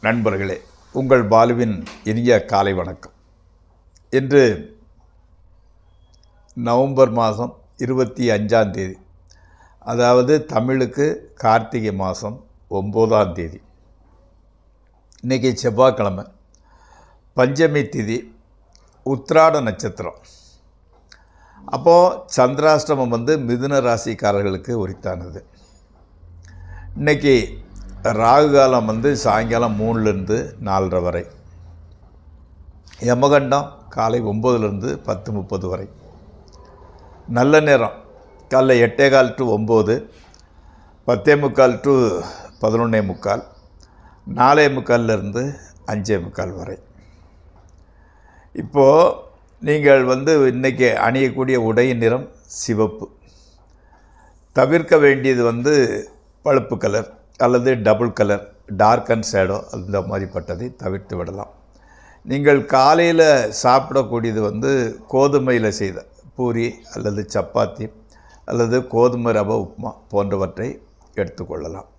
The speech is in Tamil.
நண்பர்களே, உங்கள் பாலுவின் இனிய காலை வணக்கம். இன்று நவம்பர் மாதம் 25ஆம் தேதி, அதாவது தமிழுக்கு கார்த்திகை மாதம் 9ஆம் தேதி. இன்றைக்கி செவ்வாய்க்கிழமை, பஞ்சமி திதி, உத்திராட நட்சத்திரம். அப்போது சந்திராஷ்டமம் மிதுன ராசிக்காரர்களுக்கு உரித்தானது. இன்றைக்கி ராகு காலம் சாயங்காலம் 3லேருந்து 4:30 வரை, யமகண்டம் காலை 9லேருந்து 10:30 வரை, நல்ல நேரம் காலைல 8:15 to 9, 10:45 to 11:45, 4:45லேருந்து 5:45 வரை. இப்போது நீங்கள் இன்றைக்கி அணியக்கூடிய உடையின் நிறம் சிவப்பு. தவிர்க்க வேண்டியது பழுப்பு கலர் அல்லது double colour, dark and shadow அந்த மாதிரிப்பட்டதை தவிர்த்து விடலாம். நீங்கள் காலையில் சாப்பிடக்கூடியது கோதுமையில் செய்த பூரி அல்லது சப்பாத்தி அல்லது கோதுமை ரவை உப்புமா போன்றவற்றை எடுத்துக்கொள்ளலாம்.